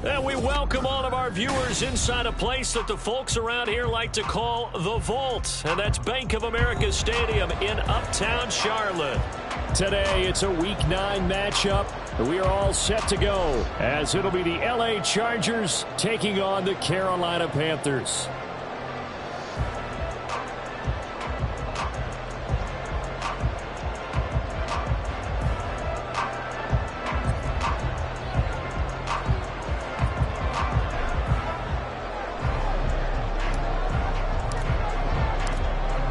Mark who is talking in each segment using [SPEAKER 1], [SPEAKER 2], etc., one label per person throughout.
[SPEAKER 1] And we welcome all of our viewers inside a place that the folks around here like to call the Vault. And that's Bank of America Stadium in Uptown Charlotte. Today, it's a Week 9 matchup. We are all set to go, as it'll be the LA Chargers taking on the Carolina Panthers.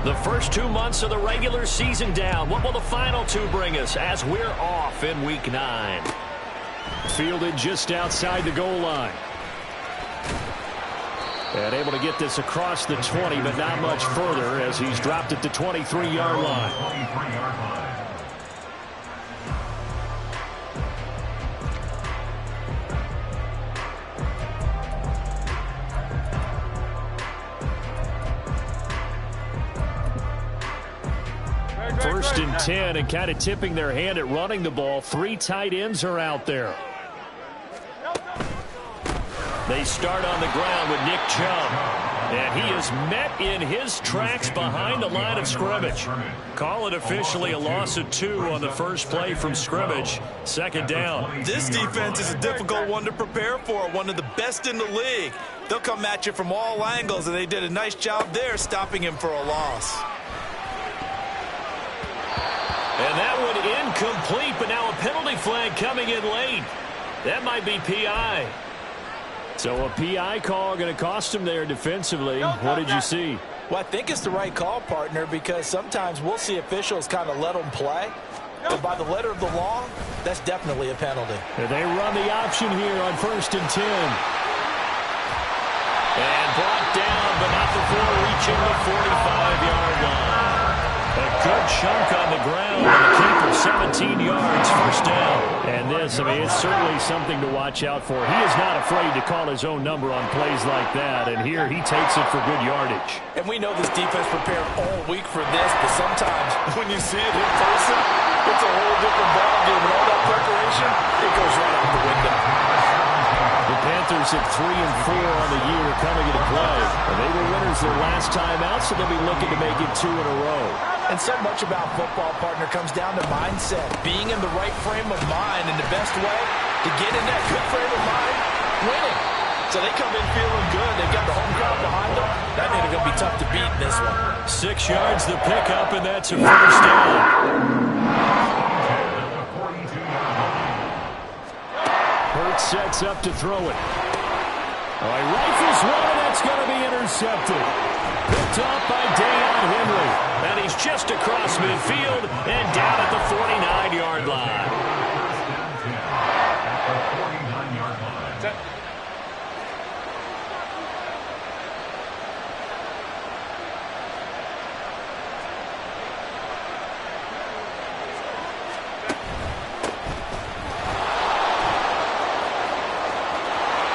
[SPEAKER 1] The first 2 months of the regular season down. What will the final 2 bring us as we're off in Week 9? Fielded just outside the goal line. And able to get this across the 20, but not much further as he's dropped it to 23-yard line. First and 10, and kind of tipping their hand at running the ball. 3 tight ends are out there. They start on the ground with Nick Chubb. And he is met in his tracks behind the line of scrimmage. Call it officially a loss of 2 on the first play from scrimmage. Second down.
[SPEAKER 2] This defense is a difficult one to prepare for. One of the best in the league. They'll come at you from all angles, and they did a nice job there stopping him for a loss.
[SPEAKER 1] And that one incomplete, but now a penalty flag coming in late. That might be PI. So a PI call going to cost him there defensively. What did you see?
[SPEAKER 2] Well, I think it's the right call, partner, because sometimes we'll see officials kind of let them play. But by the letter of the law, that's definitely a penalty.
[SPEAKER 1] And they run the option here on first and 10. And brought down, but not before reaching the 45-yard line. A good chunk on the ground, and the keeper 17 yards, first down. And this, I mean, it's certainly something to watch out for. He is not afraid to call his own number on plays like that, and here he takes it for good yardage.
[SPEAKER 2] And we know this defense prepared all week for this, but sometimes when you see it in person, it's a whole different ballgame. And all that preparation, it goes right out the window.
[SPEAKER 1] The Panthers at 3-4 on the year coming into play. And they were winners their last time out, so they'll be looking to make it 2 in a row.
[SPEAKER 2] And so much about football, partner, comes down to mindset. Being in the right frame of mind, and the best way to get in that good frame of mind, winning. So they come in feeling good. They've got the home crowd behind them. That means it's going to be tough to beat in this one.
[SPEAKER 1] 6 yards the pickup, and that's a first down. Hurts sets up to throw it. All right, rifles one, and that's going to be intercepted. Picked up by Deion Henry. And he's just across midfield and down at the 49-yard line.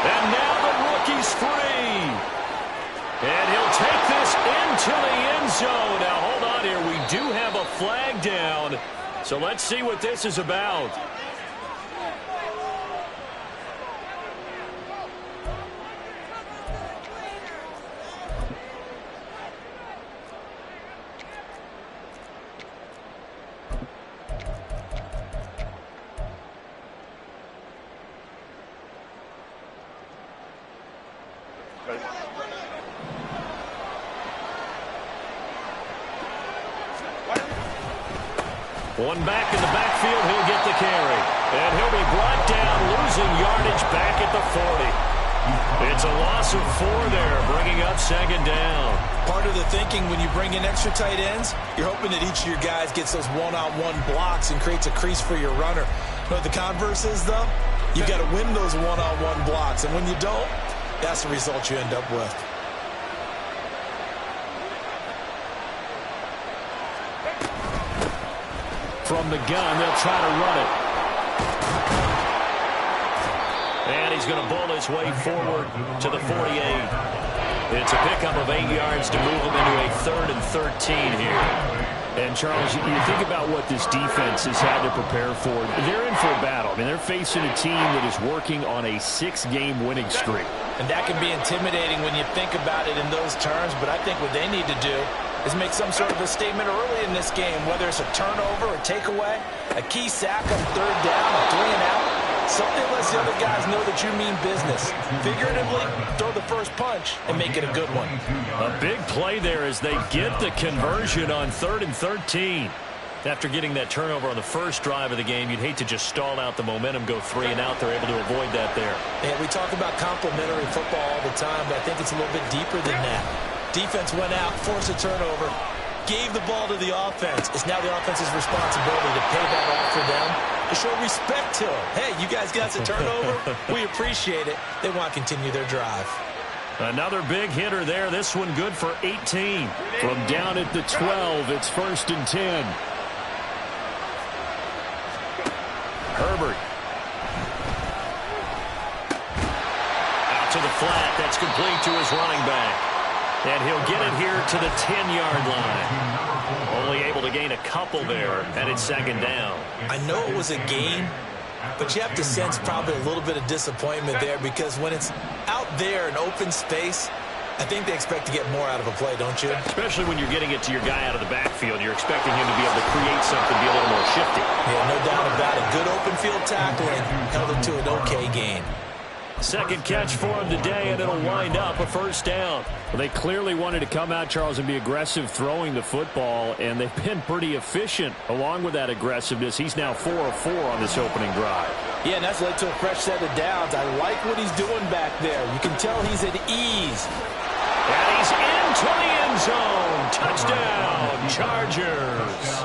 [SPEAKER 1] And now the rookie's free. And he'll take this into the end zone. Now, hold on here. We do have a flag down. So let's see what this is about. One back in the backfield, he'll get the carry. And he'll be brought down, losing yardage back at the 40. It's a loss of 4 there, bringing up second down.
[SPEAKER 2] Part of the thinking when you bring in extra tight ends, you're hoping that each of your guys gets those one-on-one blocks and creates a crease for your runner. You know what the converse is, though? You've got to win those one-on-one blocks. And when you don't, that's the result you end up with.
[SPEAKER 1] From the gun, they'll try to run it. And he's going to bowl his way forward to the 48. It's a pickup of 8 yards to move him into a 3rd and 13 here. And, Charles, you think about what this defense has had to prepare for. They're in for a battle. I mean, they're facing a team that is working on a 6-game winning streak.
[SPEAKER 2] And that can be intimidating when you think about it in those terms, but I think what they need to do is make some sort of a statement early in this game, whether it's a turnover, a takeaway, a key sack on third down, a 3-and-out. Something lets the other guys know that you mean business. Figuratively, throw the first punch and make it a good one.
[SPEAKER 1] A big play there as they get the conversion on 3rd and 13. After getting that turnover on the first drive of the game, you'd hate to just stall out the momentum, go 3-and-out. They're able to avoid that there.
[SPEAKER 2] And we talk about complementary football all the time, but I think it's a little bit deeper than that. Defense went out, forced a turnover, gave the ball to the offense. It's now the offense's responsibility to pay that off for them, to show respect to them. Hey, you guys got a turnover? We appreciate it. They want to continue their drive.
[SPEAKER 1] Another big hitter there. This one good for 18. From down at the 12, it's 1st and 10. Herbert. Out to the flat. That's complete to his running back. And he'll get it here to the 10-yard line. Only able to gain a couple there, and it's 2nd down.
[SPEAKER 2] I know it was a gain, but you have to sense probably a little bit of disappointment there, because when it's out there in open space, I think they expect to get more out of a play, don't you?
[SPEAKER 1] Especially when you're getting it to your guy out of the backfield. You're expecting him to be able to create something, be a little more shifty.
[SPEAKER 2] Yeah, no doubt about it. Good open field tackling, held it to an okay gain.
[SPEAKER 1] Second catch for him today, and it'll wind up a 1st down. Well, they clearly wanted to come out, Charles, and be aggressive throwing the football, and they've been pretty efficient along with that aggressive-ness. He's now 4 of 4 on this opening drive.
[SPEAKER 2] Yeah, and that's led to a fresh set of downs. I like what he's doing back there. You can tell he's at ease.
[SPEAKER 1] And he's into the end zone. Touchdown, Chargers.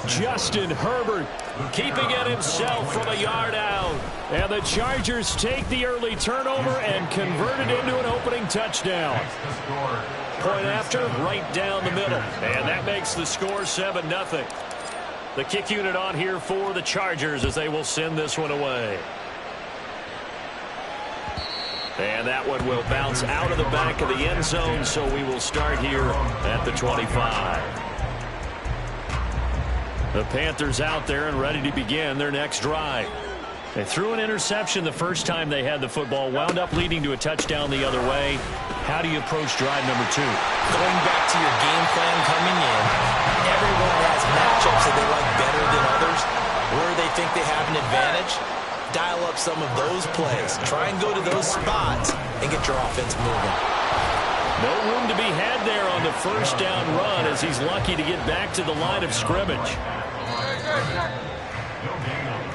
[SPEAKER 1] Justin Herbert keeping it himself from a yard out. And the Chargers take the early turnover and convert it into an opening touchdown. Point after, right down the middle. And that makes the score 7-0. The kick unit on here for the Chargers as they will send this one away. And that one will bounce out of the back of the end zone, so we will start here at the 25. The Panthers out there and ready to begin their next drive. They threw an interception the first time they had the football, wound up leading to a touchdown the other way. How do you approach drive number 2?
[SPEAKER 2] Going back to your game plan coming in, everyone has matchups that they like better than others. Where they think they have an advantage, dial up some of those plays. Try and go to those spots and get your offense moving.
[SPEAKER 1] No room to be had there on the first down run as he's lucky to get back to the line of scrimmage.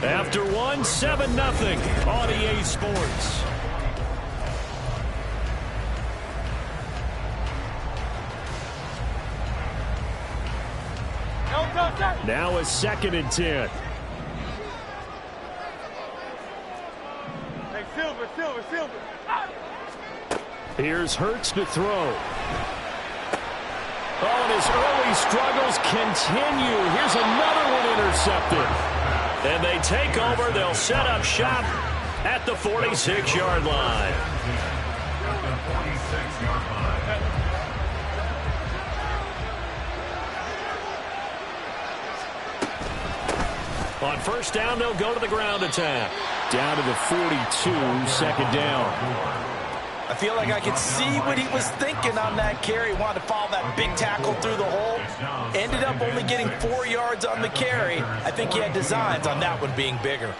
[SPEAKER 1] After 7-0 on EA Sports. Now a 2nd and 10.
[SPEAKER 3] Hey, Silver.
[SPEAKER 1] Here's Hurts to throw. Oh, and his early struggles continue. Here's another one intercepted. And they take over. They'll set up shop at the 46-yard line. On first down, they'll go to the ground attack. Down to the 42, 2nd down.
[SPEAKER 2] I feel like I could see what he was thinking on that carry. Wanted to follow that big tackle through the hole. Ended up only getting 4 yards on the carry. I think he had designs on that one being bigger.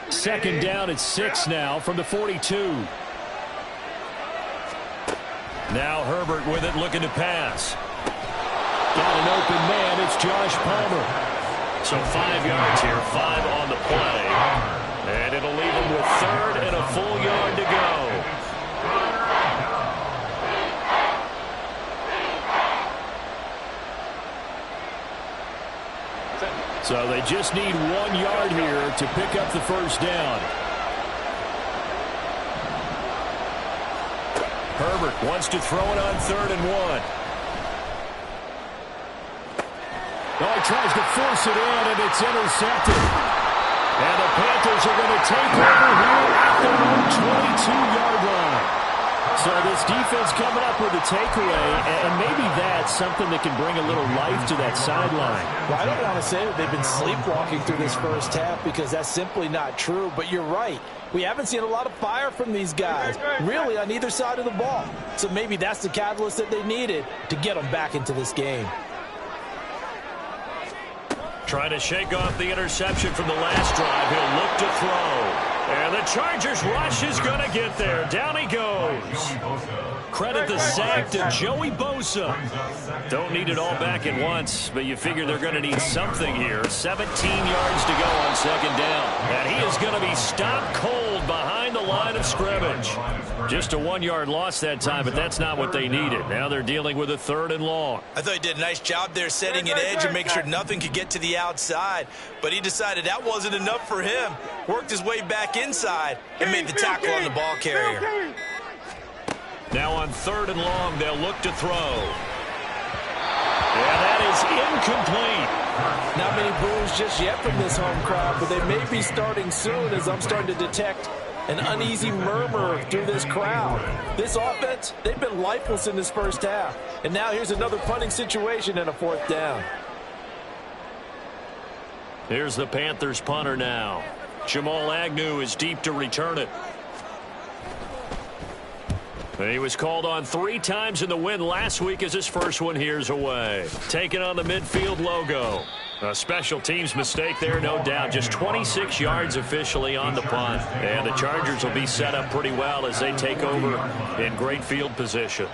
[SPEAKER 1] 2nd down at 6 now from the 42. Now Herbert with it, looking to pass. Got an open man. It's Josh Palmer. So 5 yards here, 5 on the play. And it'll leave him with 3rd and a full yard to go. So they just need 1 yard here to pick up the first down. Herbert wants to throw it on 3rd and 1. Oh, he tries to force it in, and it's intercepted. And the Panthers are going to take over here at their own 22-yard line. So this defense coming up with a takeaway, and maybe that's something that can bring a little life to that sideline.
[SPEAKER 2] Well, I don't want to say that they've been sleepwalking through this first half because that's simply not true, but you're right. We haven't seen a lot of fire from these guys, really, on either side of the ball. So maybe that's the catalyst that they needed to get them back into this game.
[SPEAKER 1] Trying to shake off the interception from the last drive. He'll look to throw. And the Chargers rush is going to get there. Down he goes. Credit the sack to Joey Bosa. Don't need it all back at once, but you figure they're going to need something here. 17 yards to go on second down. And he is going to be stopped cold behind the line of scrimmage. Just a 1-yard loss that time, but that's not what they needed. Now they're dealing with a 3rd and long.
[SPEAKER 2] I thought he did a nice job there setting an edge and making sure nothing could get to the outside. But he decided that wasn't enough for him. Worked his way back inside and made the tackle on the ball carrier.
[SPEAKER 1] Now on 3rd and long, they'll look to throw. And that is incomplete.
[SPEAKER 2] Not many boos just yet from this home crowd, but they may be starting soon as I'm starting to detect an uneasy murmur through this crowd. This offense, they've been lifeless in this first half. And now here's another punting situation and a 4th down.
[SPEAKER 1] Here's the Panthers punter now. Jamal Agnew is deep to return it. And he was called on 3 times in the win last week as his first one here's away. Taking on the midfield logo. A special teams mistake there, no doubt. Just 26 yards officially on the punt. And the Chargers will be set up pretty well as they take over in great field position.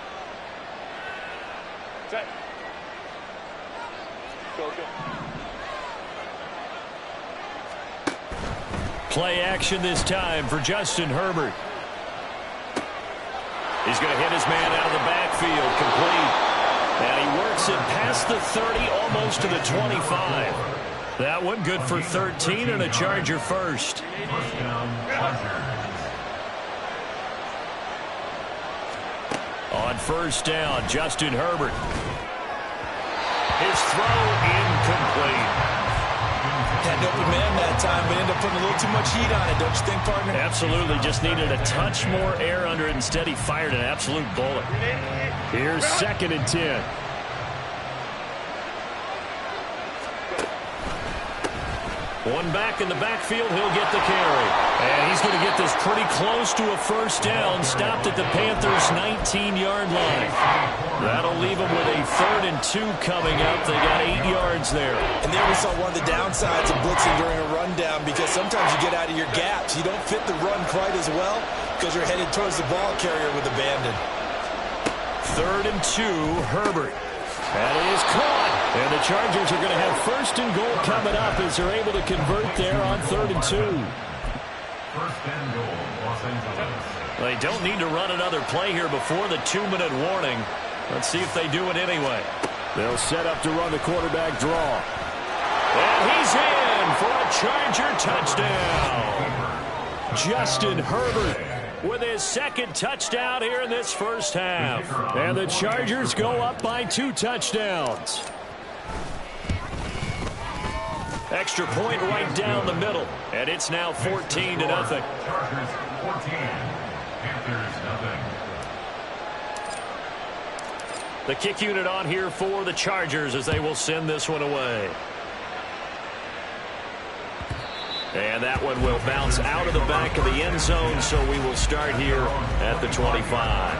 [SPEAKER 1] Play action this time for Justin Herbert. He's going to hit his man out of the backfield, complete. And he works it past the 30, almost to the 25. That one good for 13 and a Charger first. On 1st down, Justin Herbert. His throw incomplete.
[SPEAKER 2] Had an open man that time, but ended up putting a little too much heat on it, don't you think, partner?
[SPEAKER 1] Absolutely. Just needed a touch more air under it. Instead, he fired an absolute bullet. Here's 2nd and 10. One back in the backfield, he'll get the carry. And he's going to get this pretty close to a 1st down, stopped at the Panthers' 19-yard line. That'll leave them with a 3rd and 2 coming up. They got 8 yards there.
[SPEAKER 2] And there we saw one of the downsides of blitzing during a rundown, because sometimes you get out of your gaps. You don't fit the run quite as well because you're headed towards the ball carrier with abandon.
[SPEAKER 1] 3rd and 2, Herbert. And it is caught. And the Chargers are going to have 1st and goal coming up as they're able to convert there on 3rd and 2.
[SPEAKER 3] 1st and goal, Los Angeles.
[SPEAKER 1] They don't need to run another play here before the 2-minute warning. Let's see if they do it anyway. They'll set up to run the quarterback draw. And he's in for a Charger touchdown. Justin Herbert with his 2nd touchdown here in this first half. And the Chargers go up by 2 touchdowns. Extra point right down the middle. And it's now 14-0.
[SPEAKER 3] Chargers 14, Panthers nothing.
[SPEAKER 1] The kick unit on here for the Chargers as they will send this one away. And that one will bounce out of the back of the end zone, so we will start here at the 25.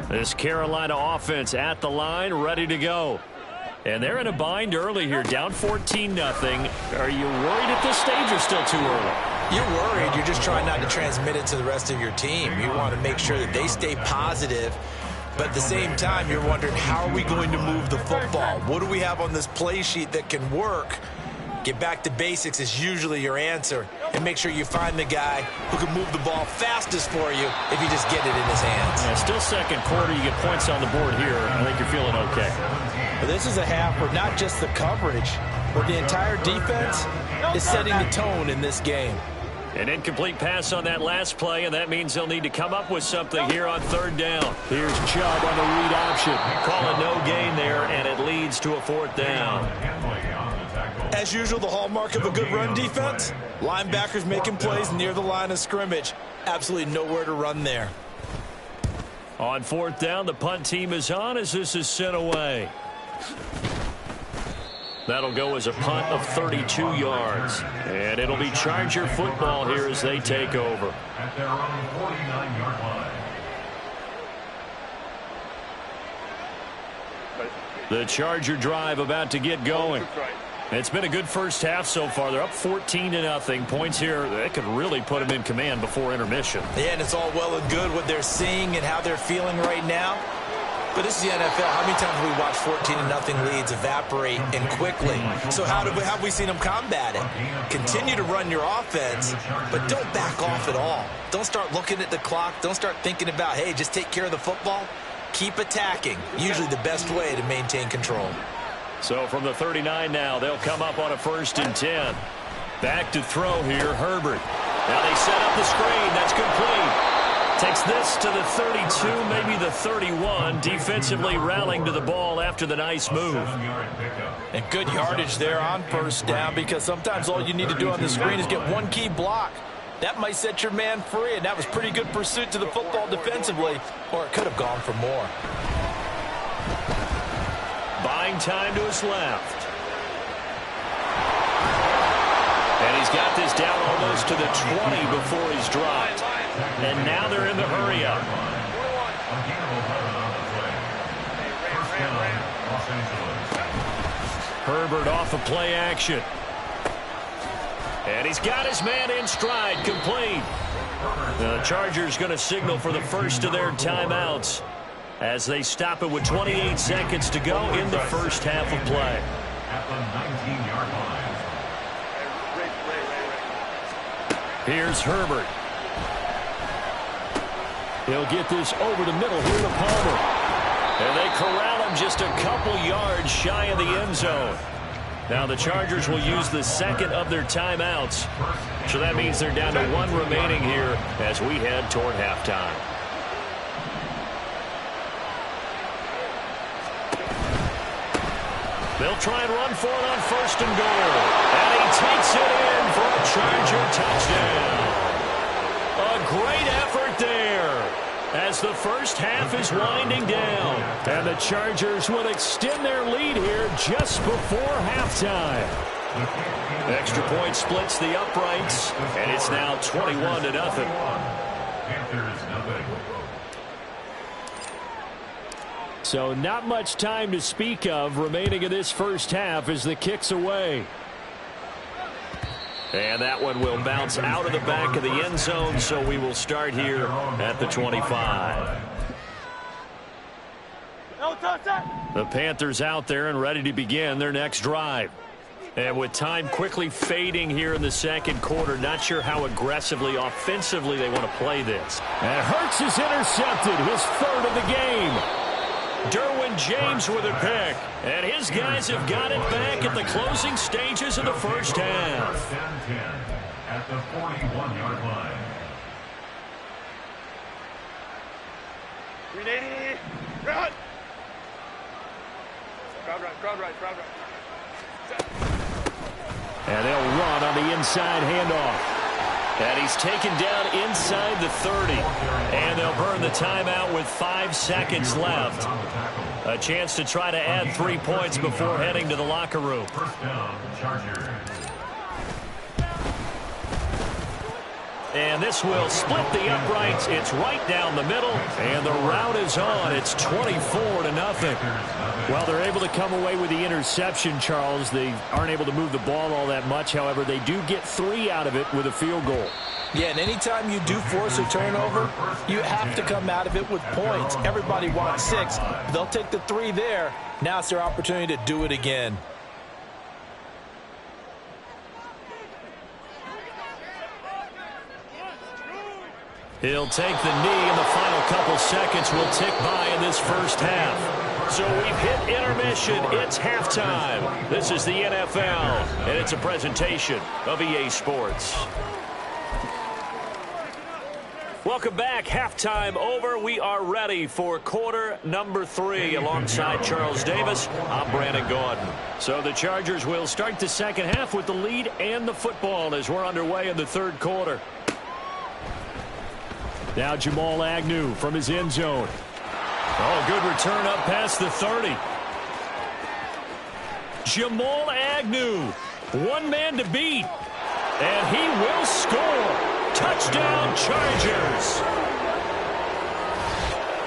[SPEAKER 1] This Carolina offense at the line, ready to go. And they're in a bind early here, down 14-0. Are you worried at this stage or still too early?
[SPEAKER 2] You're worried. You're just trying not to transmit it to the rest of your team. You want to make sure that they stay positive. But at the same time, you're wondering, how are we going to move the football? What do we have on this play sheet that can work? Get back to basics is usually your answer. And make sure you find the guy who can move the ball fastest for you if you just get it in his hands.
[SPEAKER 1] Yeah, still second quarter. You get points on the board here. I think you're feeling okay.
[SPEAKER 2] But this is a half where not just the coverage, but the entire defense is setting the tone in this game.
[SPEAKER 1] An incomplete pass on that last play, and that means they'll need to come up with something here on third down. Here's Chubb on the read option. Call it no gain there, and it leads to a fourth down.
[SPEAKER 2] As usual, the hallmark of a good run defense, linebackers making plays near the line of scrimmage. Absolutely nowhere to run there.
[SPEAKER 1] On fourth down, the punt team is on as this is sent away. That'll go as a punt of 32 yards. And it'll be Charger football here as they take over.
[SPEAKER 3] At their own 49-yard line.
[SPEAKER 1] The Charger drive about to get going. It's been a good first half so far. They're up 14-0. Points here, they could really put them in command before intermission.
[SPEAKER 2] Yeah, and it's all well and good what they're seeing and how they're feeling right now. But this is the NFL. How many times have we watched 14-0 leads evaporate and quickly? So how have we seen them combat it? Continue to run your offense, but don't back off at all. Don't start looking at the clock. Don't start thinking about, hey, just take care of the football. Keep attacking. Usually the best way to maintain control.
[SPEAKER 1] So from the 39 now, they'll come up on a 1st and 10. Back to throw here, Herbert. Now they set up the screen. That's complete. Takes this to the 32, maybe the 31. Defensively rallying to the ball after the nice move.
[SPEAKER 2] And good yardage there on first down, because sometimes all you need to do on the screen is get one key block. That might set your man free, and that was pretty good pursuit to the football defensively, or it could have gone for more.
[SPEAKER 1] Buying time to his left. And he's got this down almost to the 20 before he's dropped. And now they're in the hurry-up. Herbert off of play action. And he's got his man in stride, complete. The Chargers going to signal for the first of their timeouts as they stop it with 28 seconds to go in the first half of play.
[SPEAKER 3] At the 19-yard line.
[SPEAKER 1] Here's Herbert. He'll get this over the middle here to Palmer. And they corral him just a couple yards shy of the end zone. Now the Chargers will use the second of their timeouts. So that means they're down to one remaining here as we head toward halftime. They'll try and run for it on 1st and goal. And he takes it in for a Charger touchdown. A great effort there as the first half is winding down. And the Chargers will extend their lead here just before halftime. Extra point splits the uprights, and it's now 21-0.
[SPEAKER 3] Panthers, nothing.
[SPEAKER 1] So not much time to speak of remaining in this first half as the kick's away. And that one will bounce out of the back of the end zone, so we will start here at the 25. The Panthers out there and ready to begin their next drive. And with time quickly fading here in the second quarter, not sure how aggressively, offensively they want to play this. And Hurts is intercepted, his 3rd of the game. Derwin James with a pick. And his guys have got it back at the closing stages of the first half.
[SPEAKER 3] 10 at the 41-yard line.
[SPEAKER 4] 380. Run. Crowd right.
[SPEAKER 1] And they'll run on the inside handoff. And he's taken down inside the 30. And they'll burn the timeout with 5 seconds left. A chance to try to add 3 points before heading to the locker room.
[SPEAKER 3] First down, Chargers.
[SPEAKER 1] And this will split the uprights. It's right down the middle. And the route is on. It's 24-0. Well, they're able to come away with the interception, Charles. They aren't able to move the ball all that much. However, they do get 3 out of it with a field goal.
[SPEAKER 2] Yeah, and anytime you do force a turnover, you have to come out of it with points. Everybody wants 6. They'll take the 3 there. Now it's their opportunity to do it again.
[SPEAKER 1] He'll take the knee, and the final couple seconds will tick by in this first half. So we've hit intermission. It's halftime. This is the NFL, and it's a presentation of EA Sports. Welcome back. Halftime over. We are ready for quarter number 3. Alongside Charles Davis, I'm Brandon Gordon. So the Chargers will start the second half with the lead and the football as we're underway in the third quarter. Now Jamal Agnew from his end zone. Oh, good return up past the 30. Jamal Agnew, one man to beat, and he will score. Touchdown, Chargers.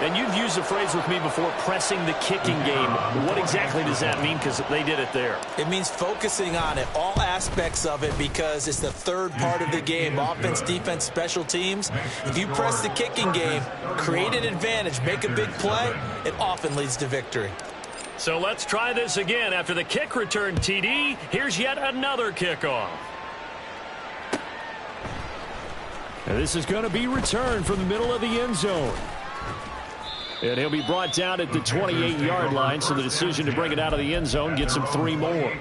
[SPEAKER 1] And you've used the phrase with me before, pressing the kicking game. What exactly does that mean? Because they did it there.
[SPEAKER 2] It means focusing on it, all aspects of it, because it's the third part of the game. Offense, defense, special teams. If you press the kicking game, create an advantage, make a big play, it often leads to victory.
[SPEAKER 1] So let's try this again. After the kick return TD, here's yet another kickoff. And this is going to be returned from the middle of the end zone. And he'll be brought down at the 28-yard line, so the decision to bring it out of the end zone gets him 3 more.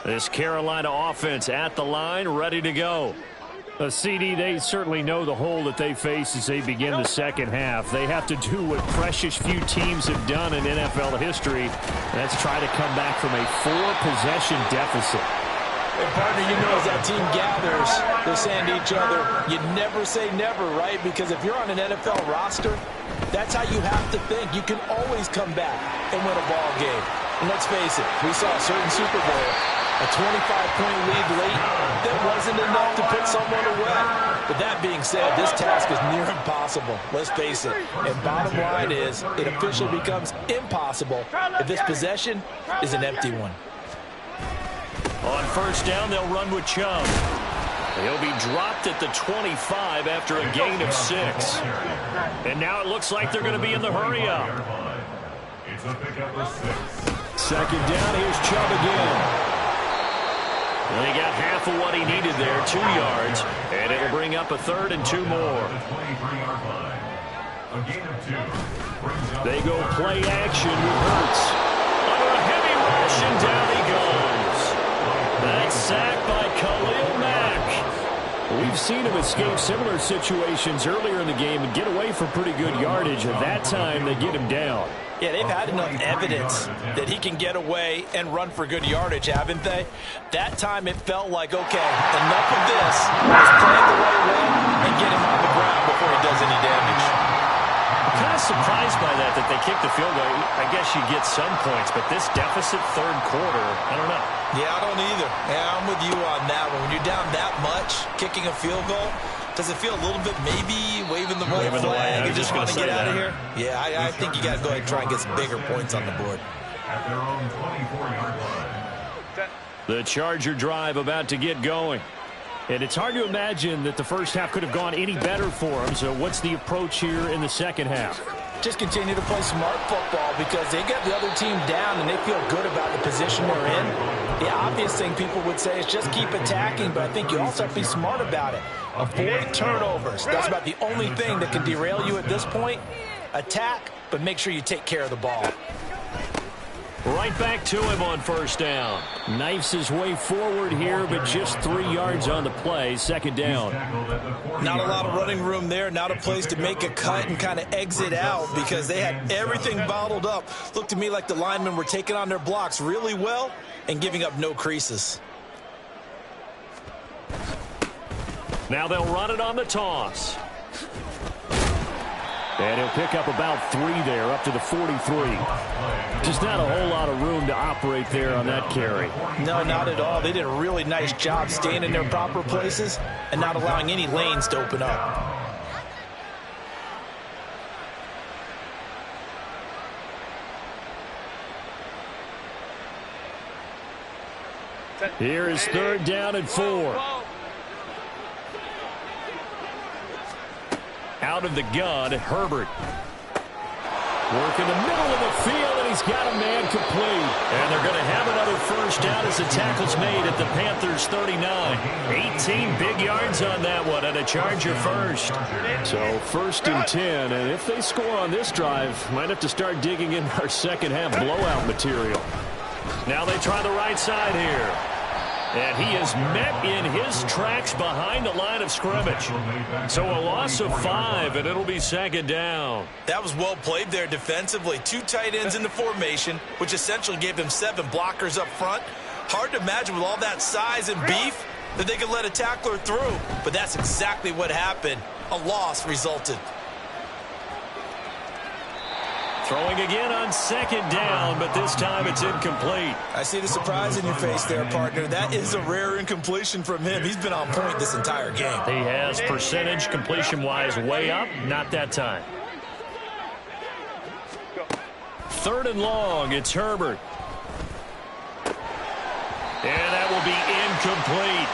[SPEAKER 1] This Carolina offense at the line, ready to go. CD, they certainly know the hole that they face as they begin the second half. They have to do what precious few teams have done in NFL history. That's try to come back from a 4-possession deficit.
[SPEAKER 2] And partner, you know, as that team gathers, they're saying to each other, you never say never, right? Because if you're on an NFL roster, that's how you have to think. You can always come back and win a ball game. And let's face it, we saw a certain Super Bowl, a 25-point lead late, that wasn't enough to put someone away. But that being said, this task is near impossible. Let's face it. And bottom line is, it officially becomes impossible if this possession is an empty one.
[SPEAKER 1] On first down, they'll run with Chubb. He'll be dropped at the 25 after a gain of 6. And now it looks like they're going to be in the hurry-up. Second down, here's Chubb again. Well, he got half of what he needed there, 2 yards, and it'll bring up a 3rd and 2 more. They go play action with Hurts. Under a heavy rush, and down he goes. That's sacked by Khalil Mack. We've seen him escape similar situations earlier in the game and get away for pretty good yardage. At that time, they get him down.
[SPEAKER 2] Yeah, they've had enough evidence that he can get away and run for good yardage, haven't they? That time it felt like, okay, enough of this. Let's play it the right way and get him on the ground before he does any damage.
[SPEAKER 1] I'm kind of surprised by that they kicked the field goal. I guess you get some points, but this deficit third quarter, I don't know.
[SPEAKER 2] Yeah, I don't either. Yeah, I'm with you on that one. When you're down that much, kicking a field goal, does it feel a little bit maybe waving the white flag and just want to get out of here? Yeah, I think you got to go ahead and try and get some bigger points on the board.
[SPEAKER 3] At their own 24-yard line.
[SPEAKER 1] The Charger drive about to get going. And it's hard to imagine that the first half could have gone any better for them. So what's the approach here in the second half?
[SPEAKER 2] Just continue to play smart football because they get the other team down and they feel good about the position they're in. The obvious thing people would say is just keep attacking, but I think you also have to be smart about it. Avoid turnovers. That's about the only thing that can derail you at this point. Attack, but make sure you take care of the ball.
[SPEAKER 1] Right back to him on first down. Knifes his way forward here, but just 3 yards on the play. Second down.
[SPEAKER 2] Not a lot of running room there. Not a place to make a cut and kind of exit out because they had everything bottled up. Looked to me like the linemen were taking on their blocks really well and giving up no creases.
[SPEAKER 1] Now they'll run it on the toss. And he'll pick up about 3 there, up to the 43. Just not a whole lot of room to operate there on that carry.
[SPEAKER 2] No, not at all. They did a really nice job staying in their proper places and not allowing any lanes to open up.
[SPEAKER 1] Here is third down and 4. Out of the gun, Herbert. Work in the middle of the field, and he's got a man complete. And they're going to have another first down as the tackle's made at the Panthers' 39. 18 big yards on that one, and a Charger first. So first and 10, and if they score on this drive, might have to start digging in our second half blowout material. Now they try the right side here. And he is met in his tracks behind the line of scrimmage. So a loss of 5, and it'll be second down.
[SPEAKER 2] That was well played there defensively. 2 tight ends in the formation, which essentially gave them 7 blockers up front. Hard to imagine with all that size and beef that they could let a tackler through. But that's exactly what happened. A loss resulted.
[SPEAKER 1] Throwing again on second down, but this time it's incomplete.
[SPEAKER 2] I see the surprise in your face there, partner. That is a rare incompletion from him. He's been on point this entire game.
[SPEAKER 1] He has percentage completion-wise way up, not that time. 3rd and long, it's Herbert. And that will be incomplete.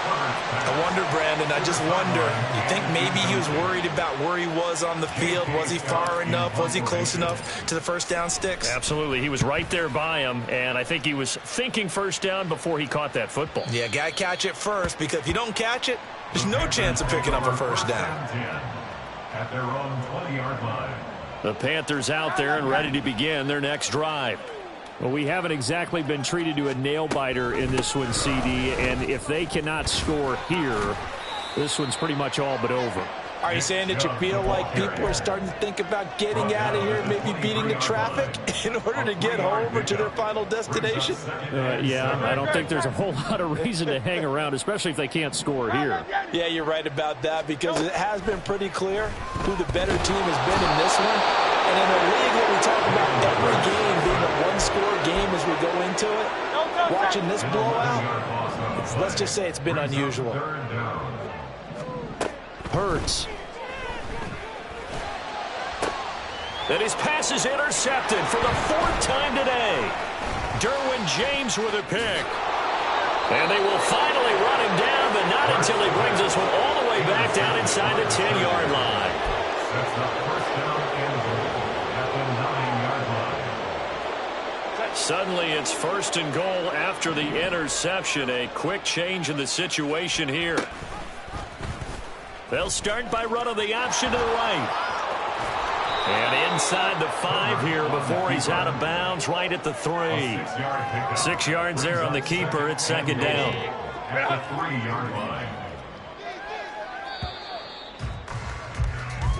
[SPEAKER 2] I wonder, Brandon, I just wonder, you think maybe he was worried about where he was on the field? Was he far enough? Was he close enough to the first down sticks?
[SPEAKER 1] Absolutely. He was right there by him, and I think he was thinking first down before he caught that football.
[SPEAKER 2] Yeah, got to catch it first, because if you don't catch it, there's no chance of picking up a first down.
[SPEAKER 3] At their own 20-yard line.
[SPEAKER 1] The Panthers out there and ready to begin their next drive. Well, we haven't exactly been treated to a nail-biter in this one, CD, and if they cannot score here, this one's pretty much all but over.
[SPEAKER 2] Are you saying that you feel like people are starting to think about getting out of here, maybe beating the traffic in order to get home or to their final destination?
[SPEAKER 1] Yeah, I don't think there's a whole lot of reason to hang around, especially if they can't score here.
[SPEAKER 2] Yeah, you're right about that, because it has been pretty clear who the better team has been in this one. And in a league where we talk about every game being a one-score game as we go into it, watching this blowout, let's just say it's been unusual.
[SPEAKER 1] Hurts. And his pass is intercepted for the 4th time today. Derwin James with a pick. And they will finally run him down, but not until he brings this one all the way back down inside the 10-yard line.
[SPEAKER 3] That's the first down and goal at the 9-yard line.
[SPEAKER 1] Suddenly it's 1st and goal after the interception. A quick change in the situation here. They'll start by running the option to the right. And inside the 5 here before he's out of bounds, right at the 3. 6 yards there on the keeper. It's second down.
[SPEAKER 3] At the 3-yard line.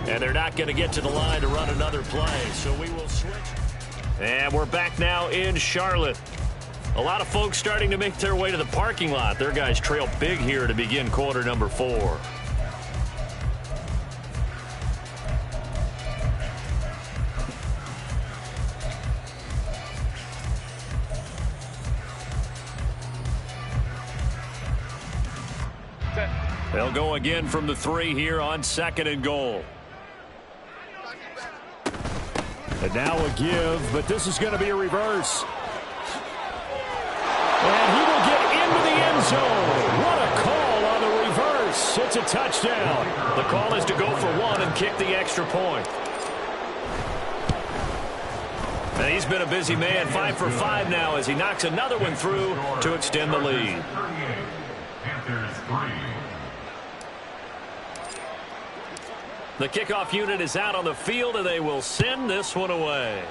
[SPEAKER 1] And they're not going to get to the line to run another play, so we will switch. And we're back now in Charlotte. A lot of folks starting to make their way to the parking lot. Their guys trail big here to begin quarter number 4. They'll go again from the 3 here on 2nd and goal. And now a give, but this is going to be a reverse. And he will get into the end zone. What a call on the reverse. It's a touchdown. The call is to go for 1 and kick the extra point. And he's been a busy man, 5 for 5 now as he knocks another one through to extend the lead.
[SPEAKER 3] Panthers 3.
[SPEAKER 1] The kickoff unit is out on the field, and they will send this one away.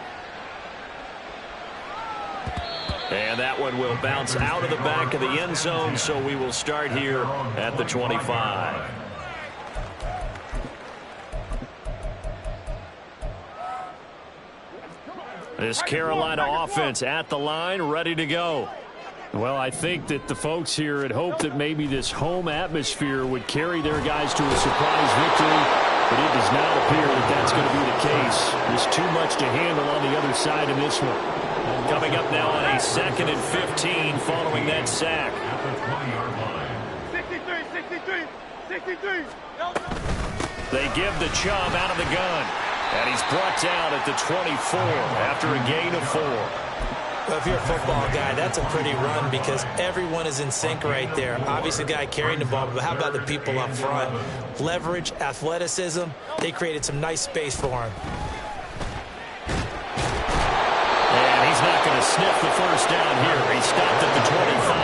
[SPEAKER 1] And that one will bounce out of the back of the end zone, so we will start here at the 25. This Carolina offense at the line, ready to go. Well, I think that the folks here had hoped that maybe this home atmosphere would carry their guys to a surprise victory, but it does not appear that that's going to be the case. There's too much to handle on the other side in this one. Coming up now on a 2nd and 15 following that sack.
[SPEAKER 3] At the 20-yard line.
[SPEAKER 4] 63.
[SPEAKER 1] They give the Chubb out of the gun, and he's brought down at the 24 after a gain of 4.
[SPEAKER 2] Well, if you're a football guy, that's a pretty run because everyone is in sync right there. Obviously, the guy carrying the ball, but how about the people up front? Leverage, athleticism, they created some nice space for him.
[SPEAKER 1] And he's not going to sniff the first down here. He stopped at the 25.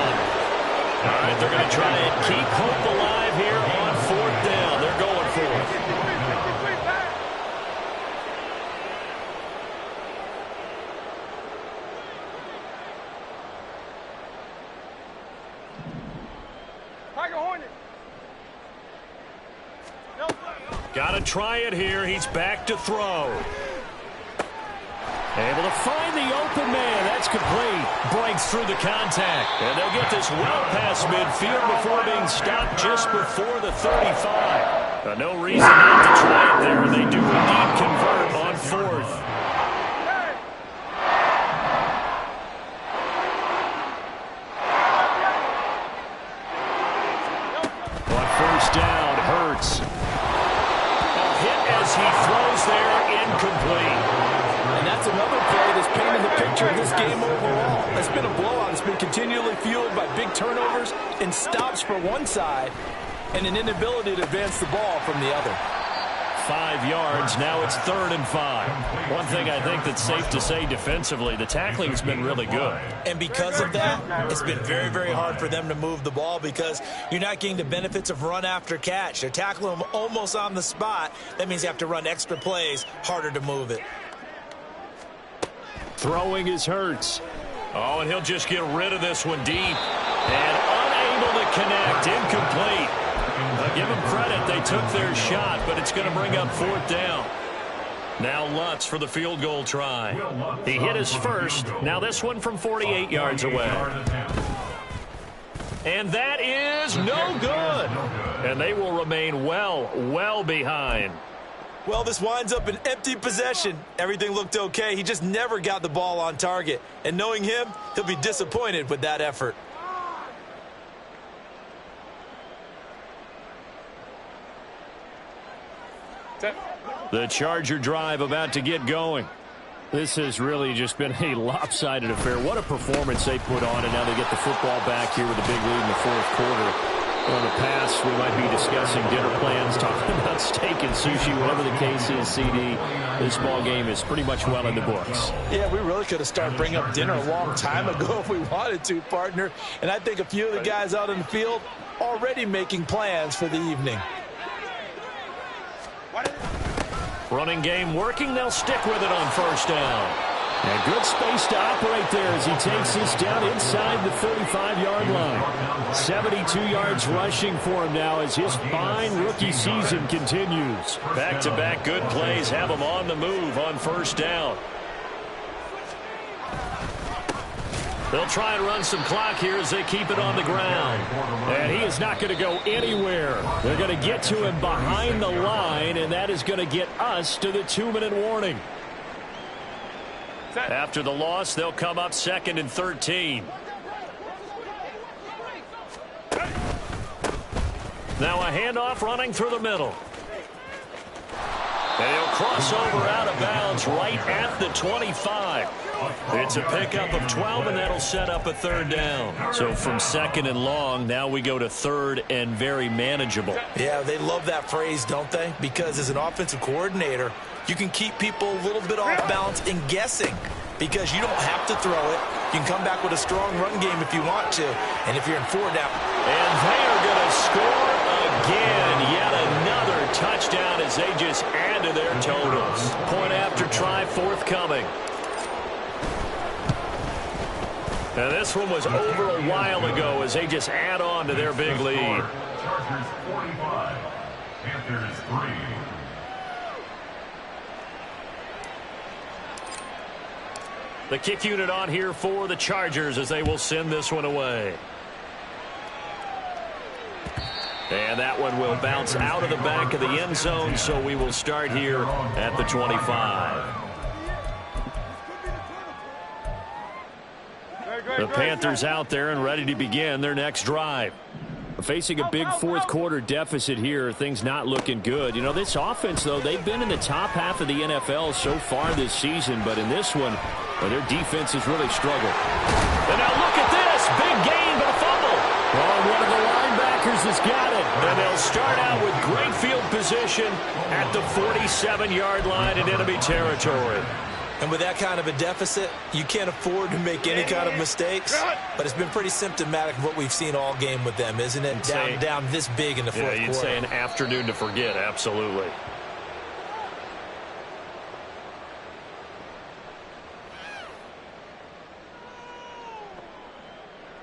[SPEAKER 1] All right, they're going to try and keep hope alive here on 4th down. They're going for it. Got to try it here. He's back to throw. Able to find the open man. That's complete. Breaks through the contact. And they'll get this well past midfield before being stopped just before the 35. No reason not to try it there. They do indeed convert on fourth. On first down, Hurts. A hit as he throws there, incomplete.
[SPEAKER 2] And that's another play that's painting the picture of this game overall. It's been a blowout. It's been continually fueled by big turnovers and stops for one side and an inability to advance the ball from the other.
[SPEAKER 1] 5 yards. Now it's 3rd and 5. One thing I think that's safe to say defensively, the tackling's been really good.
[SPEAKER 2] And because of that, it's been very, very hard for them to move the ball because you're not getting the benefits of run after catch. They're tackling them almost on the spot. That means you have to run extra plays, harder to move it.
[SPEAKER 1] Throwing is Hurts. Oh, and he'll just get rid of this one deep. And unable to connect. Incomplete. Give them credit. They took their shot, but it's going to bring up 4th down. Now Lutz for the field goal try. He hit his first. Now this one from 48 yards away. And that is no good. And they will remain well behind.
[SPEAKER 2] Well, this winds up an empty possession. Everything looked okay. He just never got the ball on target. And knowing him, he'll be disappointed with that effort.
[SPEAKER 1] The Charger drive about to get going. This has really just been a lopsided affair. What a performance they put on, and now they get the football back here with a big lead in the 4th quarter. On the pass, we might be discussing dinner plans, talking about steak and sushi, whatever the case is, CD. This ball game is pretty much well in the books.
[SPEAKER 2] Yeah, we really could have started bringing up dinner a long time ago if we wanted to, partner. And I think a few of the guys out in the field already making plans for the evening.
[SPEAKER 1] Running game working. They'll stick with it on first down. And good space to operate there as he takes this down inside the 35-yard line. 72 yards rushing for him now as his fine rookie season continues. Back-to-back good plays have him on the move on first down. They'll try and run some clock here as they keep it on the ground. And he is not going to go anywhere. They're going to get to him behind the line, and that is going to get us to the 2-minute warning. After the loss, they'll come up 2nd and 13. Now a handoff running through the middle. And he'll cross over out of bounds right at the 25. It's a pickup of 12, and that'll set up a 3rd down. So from 2nd and long, now we go to 3rd and very manageable.
[SPEAKER 2] Yeah, they love that phrase, don't they? Because as an offensive coordinator, you can keep people a little bit off balance and guessing because you don't have to throw it. You can come back with a strong run game if you want to. And if you're in 4 down.
[SPEAKER 1] And they are going to score again. Yet another touchdown as they just add to their totals. Point after try forthcoming. Now this one was over a while ago as they just add on to their big lead.
[SPEAKER 3] Chargers 45, Panthers 3.
[SPEAKER 1] The kick unit on here for the Chargers as they will send this one away. And that one will bounce out of the back of the end zone, so we will start here at the 25. The Panthers out there and ready to begin their next drive. Facing a big 4th quarter deficit here, things not looking good. You know, this offense, though, they've been in the top half of the NFL so far this season, but in this one, well, their defense has really struggled. And now look at this. Big gain, but a fumble. Oh, one of the linebackers has got it. And they'll start out with great field position at the 47-yard line in enemy territory.
[SPEAKER 2] And with that kind of a deficit, you can't afford to make any kind of mistakes. But it's been pretty symptomatic of what we've seen all game with them, isn't it? Down this big in the 4th quarter.
[SPEAKER 1] Yeah, you'd say an afternoon to forget, absolutely.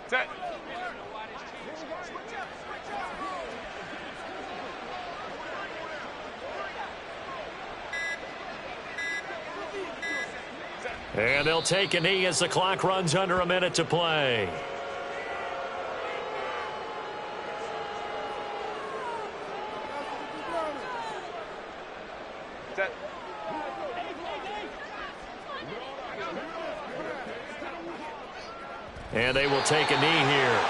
[SPEAKER 4] Set.
[SPEAKER 1] And they'll take a knee as the clock runs under a minute to play.
[SPEAKER 4] Set.
[SPEAKER 1] And they will take a knee here.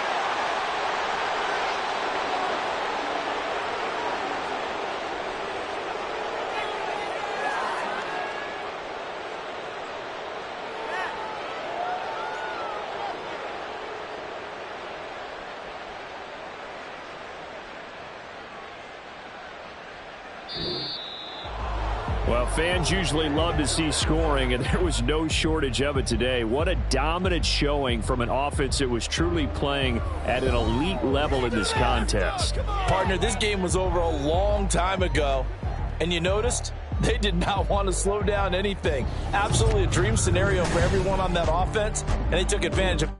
[SPEAKER 1] Well, fans usually love to see scoring, and there was no shortage of it today. What a dominant showing from an offense that was truly playing at an elite level in this contest.
[SPEAKER 2] Partner, this game was over a long time ago, and you noticed they did not want to slow down anything. Absolutely a dream scenario for everyone on that offense, and they took advantage of